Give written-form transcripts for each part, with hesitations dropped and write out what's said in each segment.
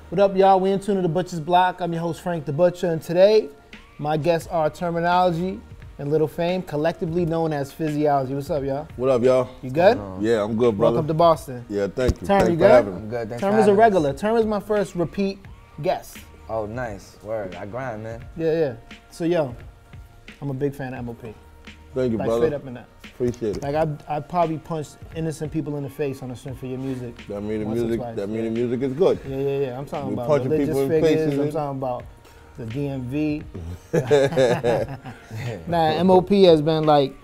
What up, y'all? We in tune to the Butcher's Block. I'm your host, Frank the Butcher, and today, my guests are Termanology and Lil Fame, collectively known as Fizzyology. What's up, y'all? What up, y'all? You good? Yeah, I'm good, brother. Welcome to Boston. Yeah, thank you. Term, you for having good? me. I'm good, thanks Term for is a having regular. us. Term is my first repeat guest. Oh, nice. Word. I grind, man. Yeah. So, yo, I'm a big fan of M.O.P. Thank you, like, brother. straight up and down. Appreciate it. Like, I probably punched innocent people in the face on the strength of your music. That mean the once or music. twice, That mean the music is good. Yeah. I'm talking We about punching religious people in figures. faces. I'm talking about the DMV. Nah, M.O.P. has been like,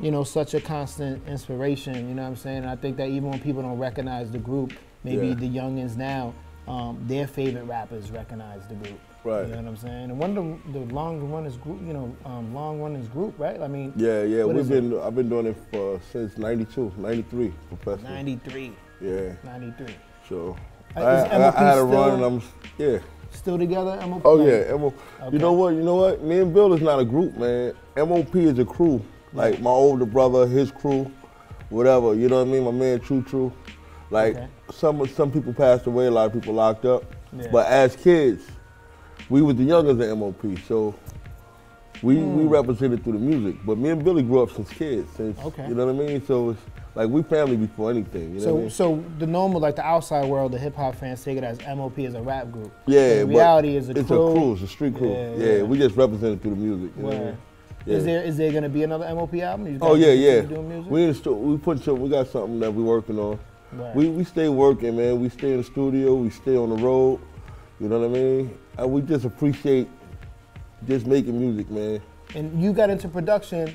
you know, such a constant inspiration. You know what I'm saying? And I think that even when people don't recognize the group, maybe the youngins now, their favorite rappers recognize the group. Right. You know what I'm saying? And one of the long runners group, you know, long runners group, right? I mean. Yeah. I've been doing it since '92, '93, professional. 93. Yeah. 93. So Is I M.O.P. had a still- run, and Still together, M.O.P.? Oh Like, yeah, M.O.P. Okay. You know what? Me and Bill is not a group, man. M.O.P. is a crew. Like my older brother, his crew, whatever. You know what I mean? My man, True. Like some people passed away, a lot of people locked up. Yeah. But as kids, we were the youngest in M.O.P. So we represented through the music. But me and Billy grew up since kids. You know what I mean? So it's like we family before anything. You know what I mean? So the normal, like the outside world, the hip hop fans take it as M.O.P. is a rap group. Yeah, the reality is it's a crew. It's a street crew. Yeah. We just represented through the music. You know what I mean? Yeah. Is there gonna be another M.O.P. album? You guys Oh yeah. continue doing music? We got something that we working on. Right. We stay working, man. We stay in the studio. We stay on the road. You know what I mean? And we just appreciate just making music, man. And you got into production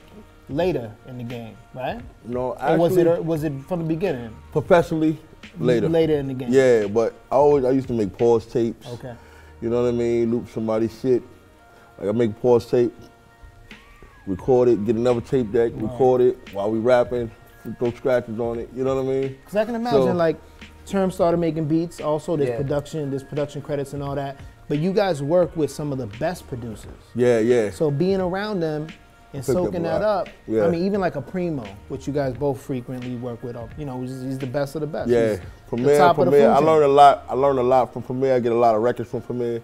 later in the game, right? No, Or actually, was it from the beginning? professionally later. Later in the game. Yeah, but I used to make pause tapes. Okay. You know what I mean? Loop somebody's shit. Like I make a pause tape, record it, get another tape deck, record it while we rapping, throw scratches on it. You know what I mean? Because I can imagine like Term started making beats. Also, there's Yeah. production credits and all that. But you guys work with some of the best producers. Yeah. So being around them and Picked up soaking a that lot. up, Yeah. I mean, even like a Primo, which you guys both frequently work with, you know, he's the best of the best. Yeah, He's Premier. the top of the food I chain. learned a lot. I learned a lot from Premier. I get a lot of records from Premier.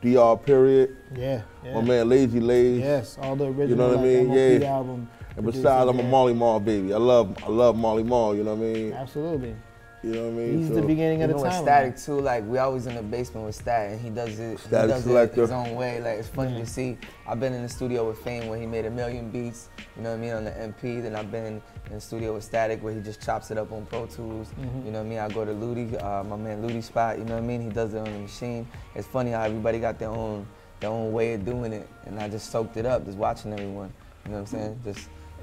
DR Period. Yeah. My man Lazy Lays. Yes, all the original You know what I mean? M.O.P. Yeah. album. And besides, I'm a producers, Molly Mall baby. I love Molly Mall. You know what I mean? Absolutely. You know what I mean? He's the beginning of the With time. Static too, like we always in the basement with Static, and he does it Selector. his own way. Like it's funny to see. I've been in the studio with Fame where he made 1 million beats. You know what I mean, on the MP. Then I've been in the studio with Static where he just chops it up on Pro Tools. You know what I mean? I go to Ludi, my man Ludi Spot. You know what I mean? He does it on the machine. It's funny how everybody got their own way of doing it, and I just soaked it up, just watching everyone. You know what I'm saying?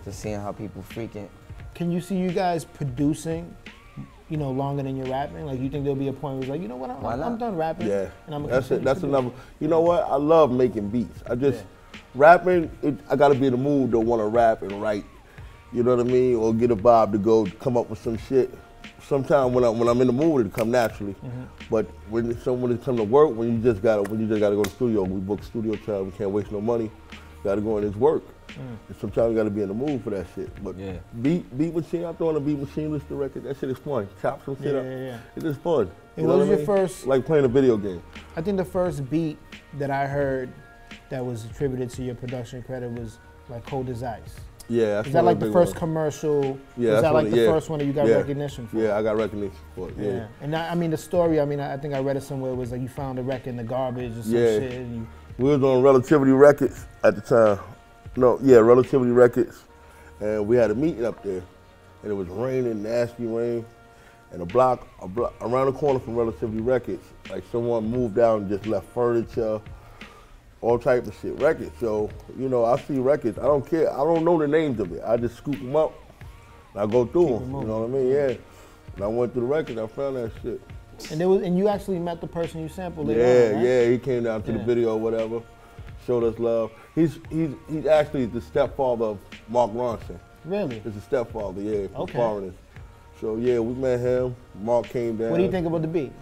Just seeing how people freaking. Can you see you guys producing, you know, longer than you're rapping? Like, you think there'll be a point where it's like, you know what, I'm done rapping. Yeah, and I'm that's it. That's another. You know what? I love making beats. Rapping. I gotta be in the mood to want to rap and write. You know what I mean? Or get a vibe to go come up with some shit. Sometimes when I'm in the mood, it'll come naturally. But when it comes to work, when you just gotta go to the studio, we book studio time. We can't waste no money. Gotta go in this work. And sometimes you gotta be in the mood for that shit. But beat machine, I throw on a beat machine, listen to record. That shit is fun. Chop some shit up. It's just fun. And what was your first? Like playing a video game. I think the first beat that I heard that was attributed to your production credit was like Cold as Ice. Yeah, that's Is that like the first one. commercial? Yeah, is that like the yeah. first one that you got recognition for? Yeah, I got recognition for it. Yeah. And I mean the story. I mean I think I read it somewhere. It was like you found a record in the garbage or some shit. And we was on Relativity Records at the time. Relativity Records, and we had a meeting up there, and it was raining, nasty rain, and a block around the corner from Relativity Records, like someone moved out and just left furniture, all type of shit, records. So, you know, I see records, I don't care, I don't know the names of it. I just scoop them up, and I go through them, you know what I mean? Yeah. And I went through the record, I found that shit. And you actually met the person you sampled it Yeah, on, right? yeah, he came down to the video or whatever, showed us love. He's actually the stepfather of Mark Ronson. Really? He's the stepfather, yeah, from Foreigners. So yeah, we met him. Mark came down. What do you think about the beat?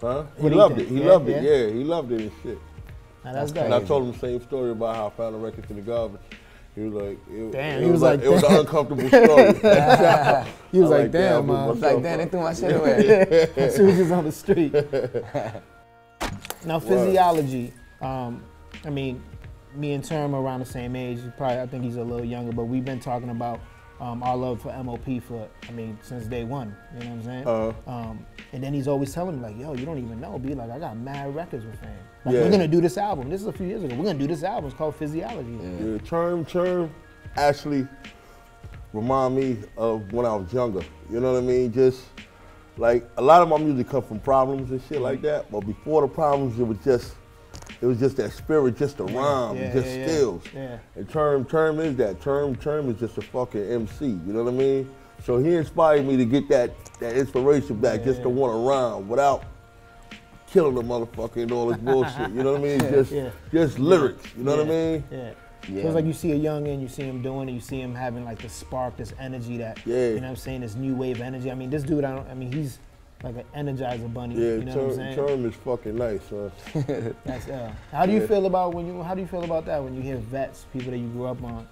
Huh? He What do you loved think? it. He Yeah, loved yeah. it. Yeah, he loved it and shit. Now that's And I dope. told him the same story about how I found the records in the garbage. He was like, Damn, it he was like, it was an uncomfortable story. He was I like, damn, beat man. It's myself like, damn, they up. threw my shit away. She was just on the street. Now, Fizzyology, I mean, me and Term are around the same age. Probably, I think he's a little younger, but we've been talking about our love for M.O.P. for, I mean, since day one. You know what I'm saying? And then he's always telling me, like, yo, you don't even know, B. Like, I got mad records with Fame. Like, we're gonna do this album. This is a few years ago. We're gonna do this album. It's called Fizzyology. Yeah, Term actually remind me of when I was younger. You know what I mean? Just like a lot of my music come from problems and shit like that. But before the problems, it was just that spirit, just a rhyme, skills. Yeah. And Term is that. Term is just a fucking MC. You know what I mean? So he inspired me to get that inspiration back, just to want to rhyme without killing the motherfucker and all this bullshit. You know what I mean? Just lyrics. You know what I mean? Yeah. So it's like you see a youngin', you see him doing it, you see him having like this spark, this energy that, you know what I'm saying, this new wave energy. I mean, this dude, he's like an energizer bunny. Yeah, you know what I'm saying? Term is fucking nice, son. That's How do you feel about how do you feel about that when you hear vets, people that you grew up on,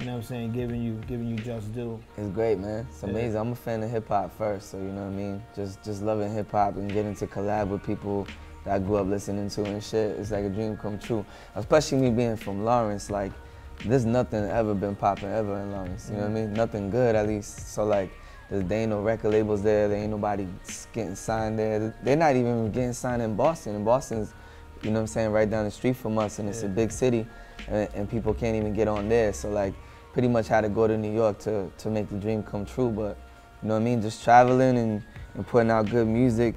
you know what I'm saying, giving you just due? It's great, man. It's amazing. I'm a fan of hip hop first, so you know what I mean? Just loving hip hop and getting to collab with people that I grew up listening to and shit. It's like a dream come true. Especially me being from Lawrence, like, there's nothing ever been popping ever in Lawrence, you know what I mean? Nothing good, at least. So like, there ain't no record labels there, there ain't nobody getting signed there. They're not even getting signed in Boston. And Boston's, you know what I'm saying, right down the street from us, and it's a big city, and people can't even get on there. So like, pretty much had to go to New York to make the dream come true. But, you know what I mean, just traveling and putting out good music,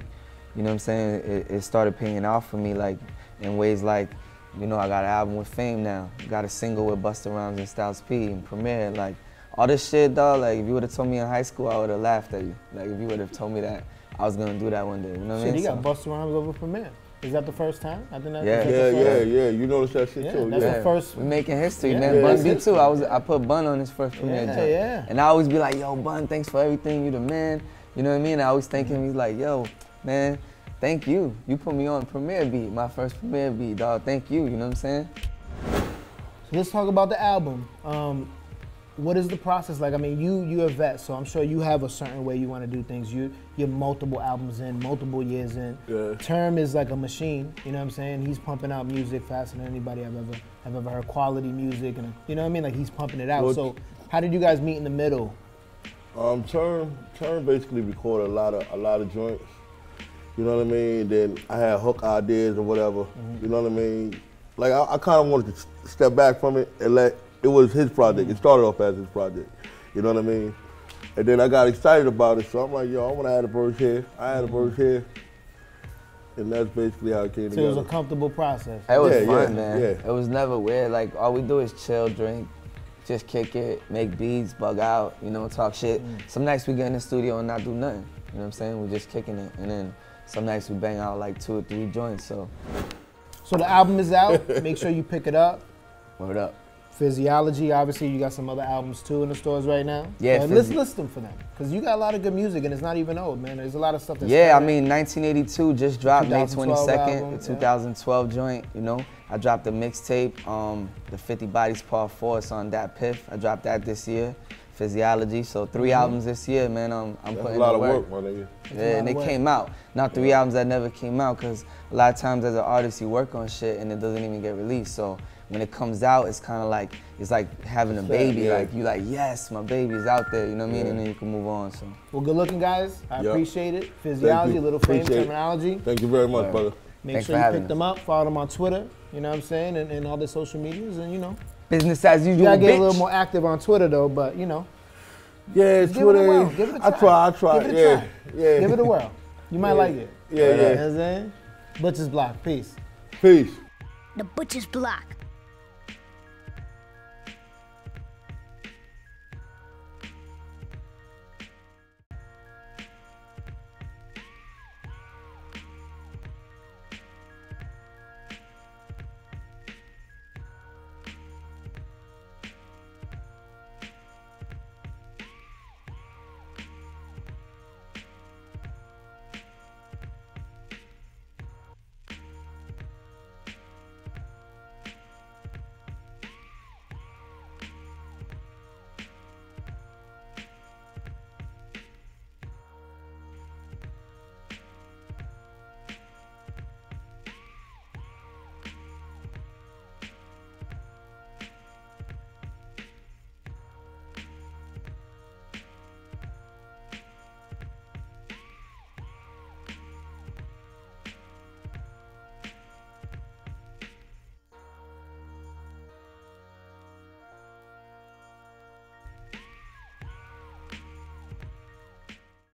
you know what I'm saying, it started paying off for me, like, in ways like, you know, I got an album with Fame now, got a single with Busta Rhymes and Styles P and Premier, like, all this shit, dog, like, if you would have told me in high school, I would have laughed at you. Like, if you would have told me that I was gonna do that one day, you know what I mean? Shit, he got Busta Rhymes over Premier. Is that the first time? I think Yeah. You noticed that shit too. That's the first. We making history, man. Bun beat too. I put Bun on his first Premier joint. And I always be like, yo, Bun, thanks for everything. You the man. You know what I mean? I always thank him. He's like, yo, man, thank you. You put me on Premier beat, my first Premier beat, dog. Thank you. You know what I'm saying? So let's talk about the album. What is the process like? I mean, you're a vet, so I'm sure you have a certain way you want to do things. You're multiple albums in, multiple years in. Yeah. Term is like a machine, you know what I'm saying? He's pumping out music faster than anybody I've ever heard. Quality music, and you know what I mean? Like, he's pumping it out. Well, so how did you guys meet in the middle? Term basically recorded a lot of joints. You know what I mean? Then I had hook ideas or whatever. You know what I mean? Like, I kind of wanted to step back from it and it was his project. It started off as his project. You know what I mean? And then I got excited about it, so I'm like, yo, I want to add a verse here. I had a verse here. And that's basically how it came together. So it was a comfortable process. It was fun, man. It was never weird. Like, all we do is chill, drink, just kick it, make beats, bug out, you know, talk shit. Some nights we get in the studio and not do nothing. You know what I'm saying? We're just kicking it. And then some nights we bang out like 2 or 3 joints, so. So the album is out. Make sure you pick it up. Word up. Fizzyology, obviously, you got some other albums too in the stores right now. Yeah, let's list them for them, because you got a lot of good music and it's not even old, man. There's a lot of stuff that's I mean, 1982 just dropped May 22nd, album, the 2012 joint, you know. I dropped a mixtape, the 50 Bodies Part 4, it's on Dat Piff. I dropped that this year, Fizzyology. So 3 albums this year, man. I'm putting a lot of work, my nigga. Yeah, and they came out. Not 3 albums that never came out, because a lot of times as an artist, you work on shit and it doesn't even get released. So when it comes out, it's kind of like, it's like having a baby. Like, you like, yes, my baby's out there, you know what I mean? And then you can move on, so. Well, good looking, guys. I appreciate it. Fizzyology, Lil Fame, Termanology. Thank you very much, brother. Make sure you pick them up, follow them on Twitter, you know what I'm saying, and all the social medias, and you know. Business as usual, You gotta get a little more active on Twitter though, but you know. Yeah, Twitter. Give it a try. I try. Give it a try. Give it a whirl. You might like it. Yeah. You know what I'm saying? Butcher's Block. Peace. Peace. The Butcher's Block.